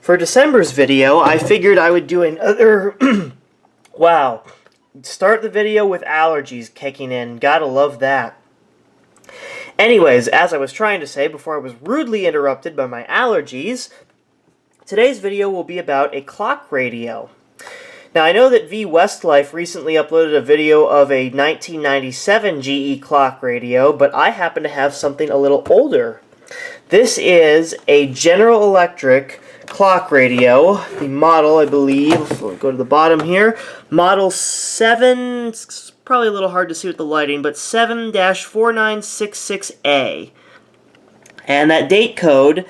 For December's video, I figured I would do another... Wow. Start the video with allergies kicking in. Gotta love that. Anyways, as I was trying to say before I was rudely interrupted by my allergies, today's video will be about a clock radio. Now, I know that V Westlife recently uploaded a video of a 1997 GE clock radio, but I happen to have something a little older. This is a General Electric clock radio. The model, I believe, we'll go to the bottom here, model 7, it's probably a little hard to see with the lighting, but 7-4966A. And that date code,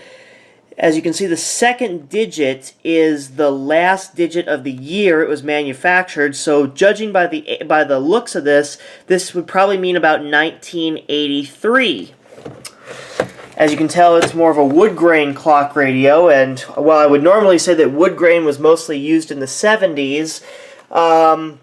as you can see, the second digit is the last digit of the year it was manufactured. So judging by the looks of this would probably mean about 1983. As you can tell, it's more of a wood grain clock radio, and while I would normally say that wood grain was mostly used in the 70s, I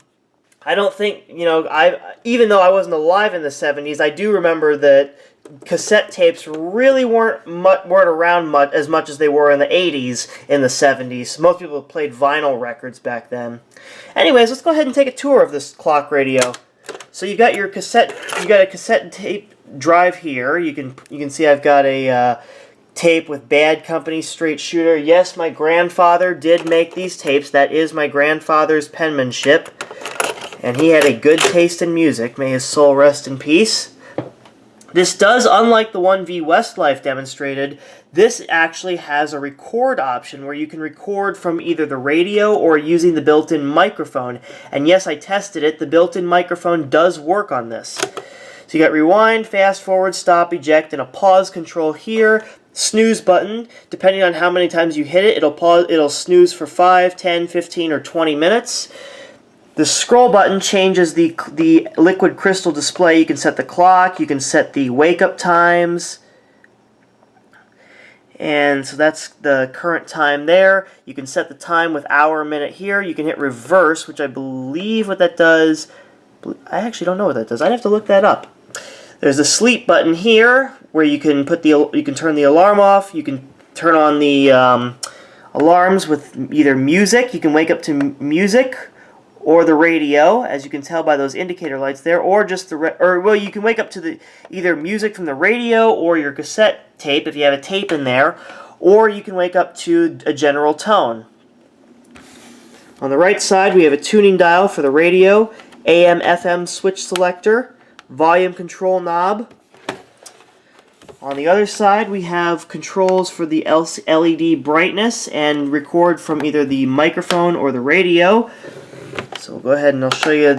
don't think, even though I wasn't alive in the 70s, I do remember that cassette tapes really weren't around as much as they were in the 80s in the 70s. Most people played vinyl records back then. Anyways, let's go ahead and take a tour of this clock radio. So you've got a cassette tape drive here. You can see I've got a tape with Bad Company Straight Shooter. Yes, my grandfather did make these tapes. That is my grandfather's penmanship. And he had a good taste in music. May his soul rest in peace. This does, unlike the one V Westlife demonstrated, this actually has a record option where you can record from either the radio or using the built-in microphone. And yes, I tested it. The built-in microphone does work on this. So you got rewind, fast forward, stop, eject, and a pause control here. Snooze button. Depending on how many times you hit it, it'll snooze for 5, 10, 15, or 20 minutes. The scroll button changes the liquid crystal display. You can set the clock, you can set the wake-up times. And so that's the current time there. You can set the time with hour, minute here. You can hit reverse, which I believe what that does. I actually don't know what that does. I'd have to look that up. There's a sleep button here where you can turn the alarm off. You can turn on the alarms with either music. You can wake up to music or the radio, as you can tell by those indicator lights there, or just you can wake up to either music from the radio or your cassette tape if you have a tape in there, or you can wake up to a general tone. On the right side, we have a tuning dial for the radio, AM/FM switch selector, volume control knob. On the other side, we have controls for the LED brightness and record from either the microphone or the radio. So we'll go ahead and I'll show you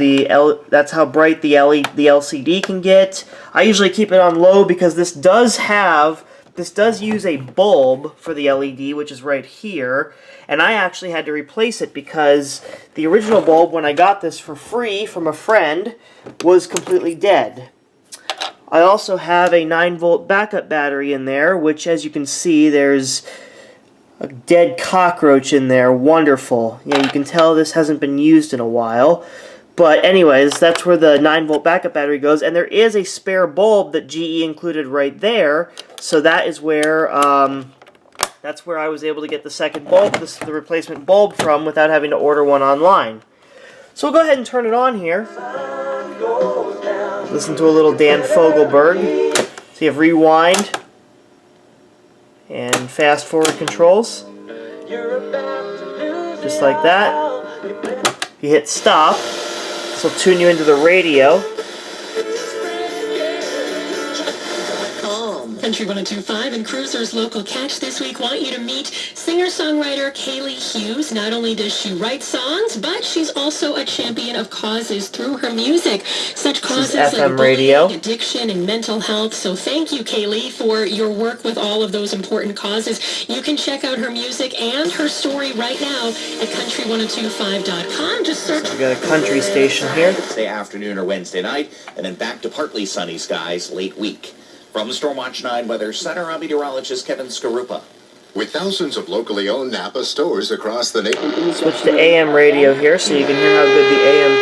that's how bright the LCD can get. I usually keep it on low because this does use a bulb for the LED, which is right here. And I actually had to replace it because the original bulb, when I got this for free from a friend, was completely dead. I also have a 9-volt backup battery in there, which, as you can see, there's a dead cockroach in there. Wonderful. Yeah, you can tell this hasn't been used in a while. But anyways, that's where the 9-volt backup battery goes. And there is a spare bulb that GE included right there. So that is where that's where I was able to get the second bulb, the replacement bulb from, without having to order one online. So we'll go ahead and turn it on here. Listen to a little Dan Fogelberg. So you have rewind and fast forward controls. Just like that. If you hit stop, this will tune you into the radio. Country 102.5 and Cruiser's Local Catch this week want you to meet singer-songwriter Kaylee Hughes. Not only does she write songs, but she's also a champion of causes through her music. Such causes like bullying, addiction, and mental health. So thank you, Kaylee, for your work with all of those important causes. You can check out her music and her story right now at country1025.com. Just search. We got a country station here. Wednesday afternoon or Wednesday night, and then back to partly sunny skies late week. From the Stormwatch 9 Weather Center, I'm meteorologist Kevin Skarupa. With thousands of locally owned Napa stores across the nation. Switch to AM radio here so you can hear how good the AM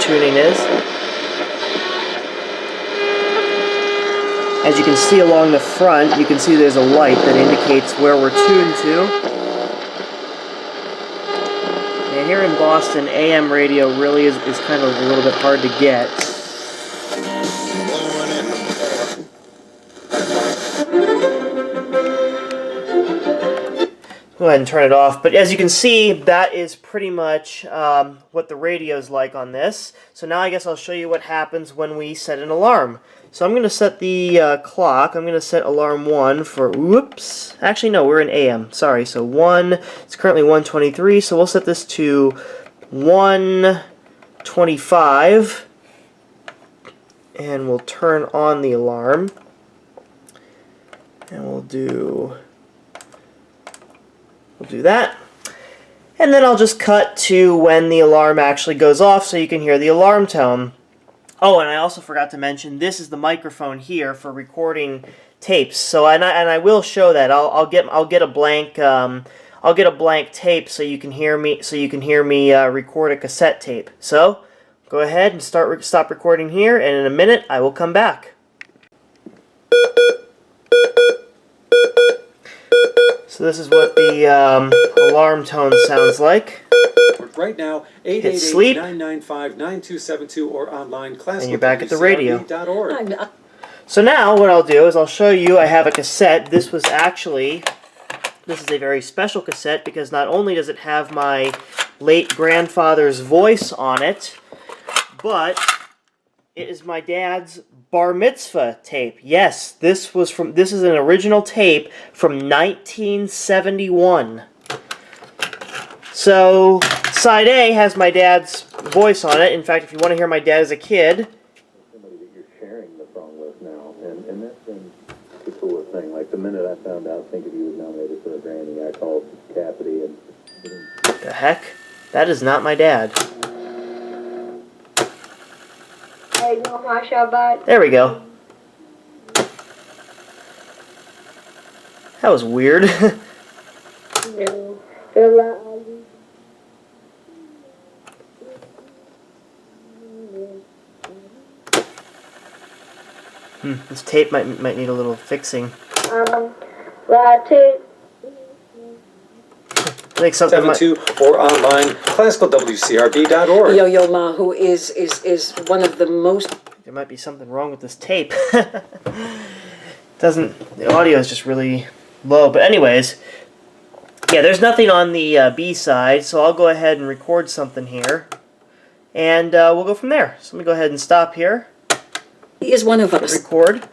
tuning is. As you can see along the front, you can see there's a light that indicates where we're tuned to. here in Boston, AM radio really is kind of a little bit hard to get. Go ahead and turn it off. But as you can see, that is pretty much what the radio is like on this. So now I guess I'll show you what happens when we set an alarm. So I'm going to set the clock. I'm going to set alarm 1 for, whoops. Actually, no, we're in AM. Sorry. So 1, it's currently 1:23. So we'll set this to 1:25. And we'll turn on the alarm. And we'll do that. And then I'll just cut to when the alarm actually goes off so you can hear the alarm tone. Oh, and I also forgot to mention, this is the microphone here for recording tapes. So and I will show that. I'll get a blank tape so you can hear me record a cassette tape. So go ahead and stop recording here, and in a minute I will come back. So this is what the alarm tone sounds like. Right now, Hit sleep, 888-995-9272 or online class. and you're back at the radio. So now what I'll do is I'll show you, I have a cassette. This is a very special cassette because not only does it have my late grandfather's voice on it, but it is my dad's bar mitzvah tape. Yes, this is an original tape from 1971. So side A has my dad's voice on it. In fact, if you want to hear my dad as a kid, somebody that you're sharing the song with now, and that's been the coolest thing. Like the minute I found out Think of You was nominated for a Grammy, I called Cassidy and the heck? That is not my dad. There we go. That was weird. This tape might need a little fixing. I think something 72 or online classicalwcrb.org. Yo-Yo Ma, who is one of the most... There might be something wrong with this tape. The audio is just really low. But anyways, yeah, there's nothing on the B side, so I'll go ahead and record something here. And we'll go from there. So let me go ahead and stop here. He is one of us. Record.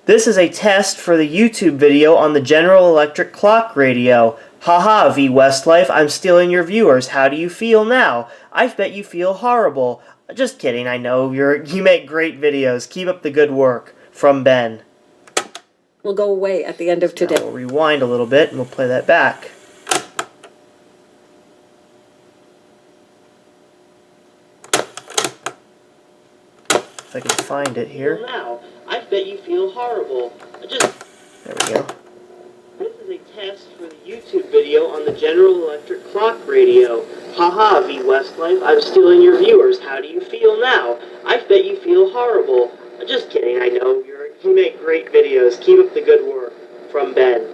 This is a test for the YouTube video on the General Electric clock radio. Haha, V Westlife, I'm stealing your viewers. How do you feel now? I bet you feel horrible. Just kidding, I know. You make great videos. Keep up the good work. From Ben. Will go away at the end of today. Now we'll rewind a little bit and we'll play that back. If I can find it here. Now, I bet you feel horrible. There we go. This is a test for the YouTube video on the General Electric clock radio. Haha, V Westlife, I'm stealing your viewers. How do you feel now? I bet you feel horrible. Just kidding, I know. You make great videos. Keep up the good work. From Ben.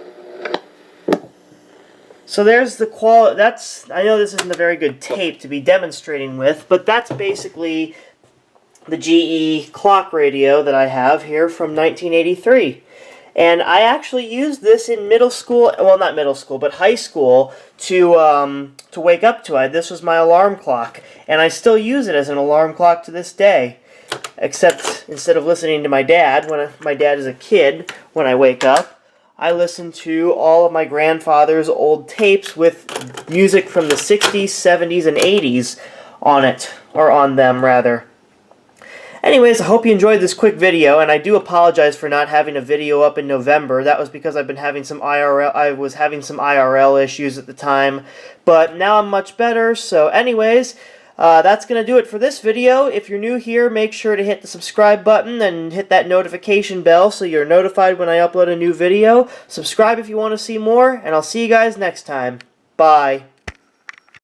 So there's the quality. I know this isn't a very good tape to be demonstrating with, but that's basically the GE clock radio that I have here from 1983. And I actually used this in middle school, well, not middle school, but high school to wake up to. This was my alarm clock, and I still use it as an alarm clock to this day. Except instead of listening to my dad, my dad is a kid, when I wake up, I listen to all of my grandfather's old tapes with music from the 60s, 70s, and 80s on it, or on them, rather. Anyways, I hope you enjoyed this quick video, and I do apologize for not having a video up in November. That was because I was having some IRL issues at the time, but now I'm much better. So anyways, that's going to do it for this video. If you're new here, make sure to hit the subscribe button and hit that notification bell so you're notified when I upload a new video. Subscribe if you want to see more, and I'll see you guys next time. Bye.